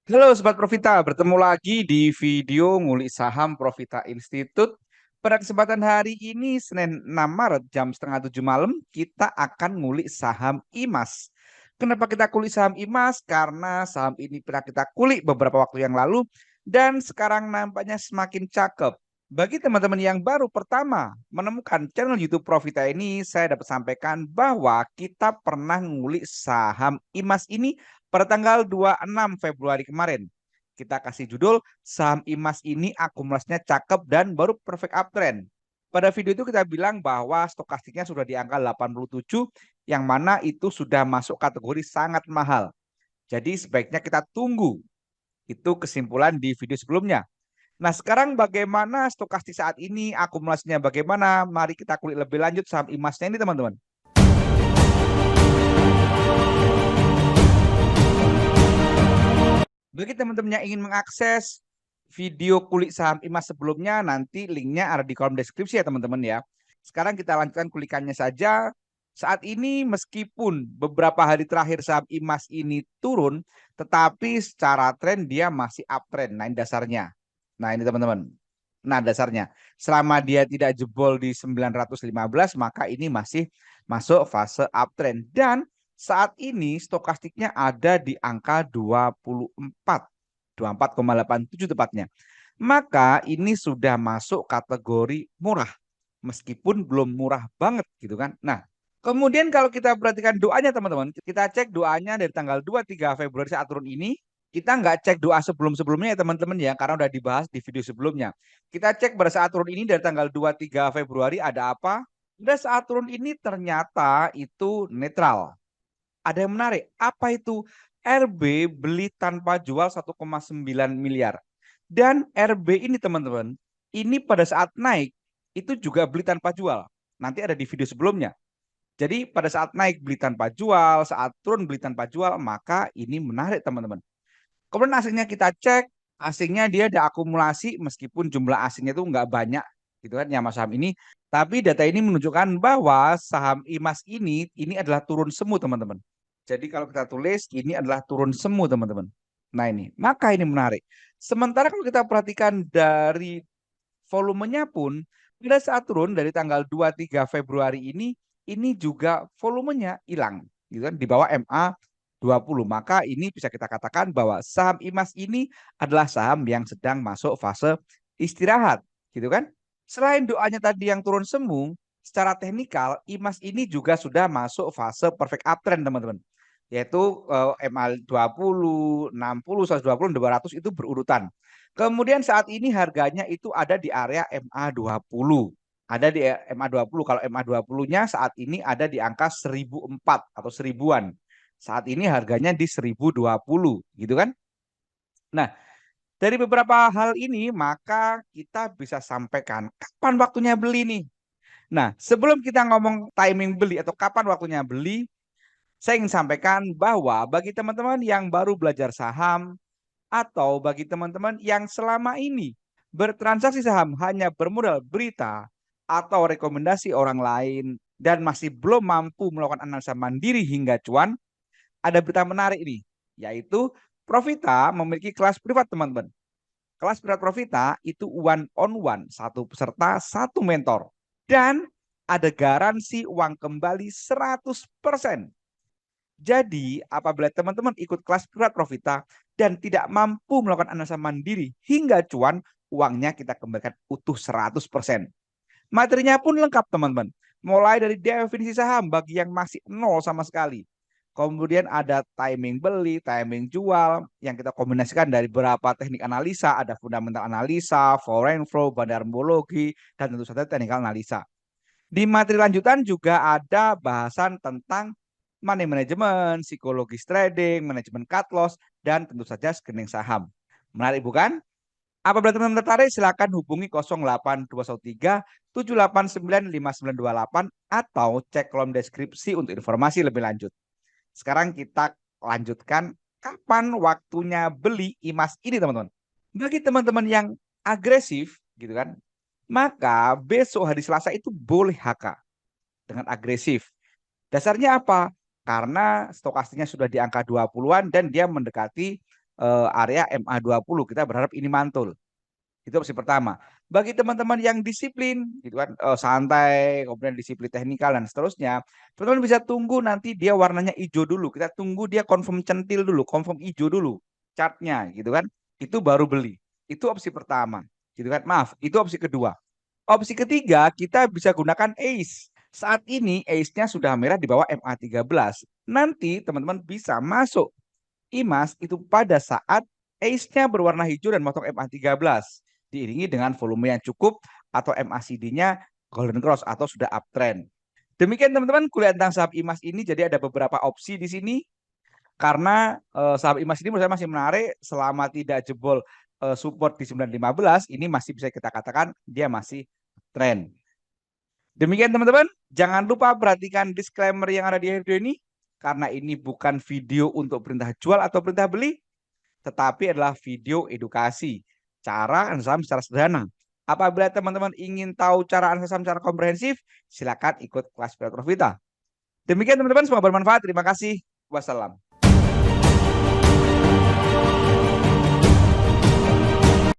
Halo Sobat Profita, bertemu lagi di video ngulik saham Profita Institute. Pada kesempatan hari ini, Senin 6 Maret jam setengah 7 malam, kita akan ngulik saham IMAS. Kenapa kita kulik saham IMAS? Karena saham ini pernah kita kulik beberapa waktu yang lalu dan sekarang nampaknya semakin cakep. Bagi teman-teman yang baru pertama menemukan channel YouTube Profita ini, saya dapat sampaikan bahwa kita pernah ngulik saham IMAS ini pada tanggal 26 Februari kemarin. Kita kasih judul saham IMAS ini akumulasinya cakep dan baru perfect uptrend. Pada video itu kita bilang bahwa stokastiknya sudah di angka 87 yang mana itu sudah masuk kategori sangat mahal. Jadi sebaiknya kita tunggu. Itu kesimpulan di video sebelumnya. Nah, sekarang bagaimana stokastik saat ini, akumulasinya bagaimana? Mari kita kulik lebih lanjut saham IMAS-nya ini, teman-teman. Bagi teman-teman yang ingin mengakses video kulik saham IMAS sebelumnya, nanti linknya ada di kolom deskripsi ya teman-teman ya. Sekarang kita lanjutkan kulikannya saja. Saat ini meskipun beberapa hari terakhir saham IMAS ini turun, tetapi secara tren dia masih uptrend. Nah ini dasarnya. Nah ini teman-teman. Nah dasarnya. Selama dia tidak jebol di 915, maka ini masih masuk fase uptrend. Dan saat ini stokastiknya ada di angka 24,87 tepatnya. Maka ini sudah masuk kategori murah. Meskipun belum murah banget gitu kan. Nah, kemudian kalau kita perhatikan doanya teman-teman, kita cek doanya dari tanggal 23 Februari saat turun ini. Kita nggak cek doa sebelum-sebelumnya ya teman-teman ya, karena udah dibahas di video sebelumnya. Kita cek pada saat turun ini dari tanggal 23 Februari ada apa? Pada saat turun ini ternyata itu netral. Ada yang menarik. Apa itu? RB beli tanpa jual 1,9 miliar. Dan RB ini teman-teman, ini pada saat naik itu juga beli tanpa jual. Nanti ada di video sebelumnya. Jadi pada saat naik beli tanpa jual, saat turun beli tanpa jual, maka ini menarik teman-teman. Kemudian asingnya kita cek, asingnya dia ada akumulasi meskipun jumlah asingnya itu nggak banyak gitu kan yang saham ini. Tapi data ini menunjukkan bahwa saham IMAS ini adalah turun semu teman-teman. Jadi kalau kita tulis ini adalah turun semu teman-teman. Nah ini, maka ini menarik. Sementara kalau kita perhatikan dari volumenya pun pada saat turun dari tanggal 23 Februari ini juga volumenya hilang gitu kan di bawah MA 20. Maka ini bisa kita katakan bahwa saham IMAS ini adalah saham yang sedang masuk fase istirahat gitu kan. Selain doanya tadi yang turun semu, secara teknikal IMAS ini juga sudah masuk fase perfect uptrend teman-teman. Yaitu MA 20, 60, 120, 200 itu berurutan. Kemudian saat ini harganya itu ada di area MA 20. Ada di MA 20. Kalau MA 20-nya saat ini ada di angka 1004 atau seribuan. Saat ini harganya di 1020 gitu kan. Nah, dari beberapa hal ini maka kita bisa sampaikan kapan waktunya beli nih. Nah, sebelum kita ngomong timing beli atau kapan waktunya beli, saya ingin sampaikan bahwa bagi teman-teman yang baru belajar saham atau bagi teman-teman yang selama ini bertransaksi saham hanya bermodal berita atau rekomendasi orang lain dan masih belum mampu melakukan analisa mandiri hingga cuan, ada berita menarik ini, yaitu Profita memiliki kelas privat teman-teman. Kelas privat Profita itu one on one, satu peserta, satu mentor. Dan ada garansi uang kembali 100%. Jadi, apabila teman-teman ikut kelas privat Profita dan tidak mampu melakukan analisa mandiri hingga cuan, uangnya kita kembalikan utuh 100%. Materinya pun lengkap, teman-teman. Mulai dari definisi saham bagi yang masih nol sama sekali. Kemudian ada timing beli, timing jual yang kita kombinasikan dari beberapa teknik analisa, ada fundamental analisa, foreign flow, bandarmologi, dan tentu saja teknikal analisa. Di materi lanjutan juga ada bahasan tentang money management, psikologis trading, manajemen cut loss, dan tentu saja screening saham. Menarik bukan? Apabila teman-teman tertarik, silakan hubungi 08213 789 5928 atau cek kolom deskripsi untuk informasi lebih lanjut. Sekarang kita lanjutkan kapan waktunya beli IMAS ini teman-teman. Bagi teman-teman yang agresif gitu kan, maka besok hari Selasa itu boleh HK dengan agresif. Dasarnya apa? Karena stokastiknya sudah di angka 20-an dan dia mendekati area MA20. Kita berharap ini mantul. Itu opsi pertama. Bagi teman-teman yang disiplin, gitu kan, santai, kemudian disiplin teknikal dan seterusnya, teman-teman bisa tunggu nanti dia warnanya hijau dulu. Kita tunggu dia confirm centil dulu, confirm hijau dulu, chartnya, gitu kan. Itu baru beli. Itu opsi pertama, gitu kan. Maaf, itu opsi kedua. Opsi ketiga, kita bisa gunakan ACE. Saat ini ACE-nya sudah merah di bawah MA13. Nanti teman-teman bisa masuk IMAS itu pada saat ACE-nya berwarna hijau dan motong MA13 diiringi dengan volume yang cukup atau MACD-nya golden cross atau sudah uptrend. Demikian teman-teman kuliah tentang saham IMAS ini, jadi ada beberapa opsi di sini karena saham IMAS ini menurut saya masih menarik selama tidak jebol support di 915, ini masih bisa kita katakan dia masih trend. Demikian teman-teman, jangan lupa perhatikan disclaimer yang ada di akhir video ini karena ini bukan video untuk perintah jual atau perintah beli, tetapi adalah video edukasi cara analisa saham secara sederhana. Apabila teman-teman ingin tahu cara analisa saham secara komprehensif, silakan ikut kelas Profita. Demikian teman-teman, semoga bermanfaat. Terima kasih. Wassalam.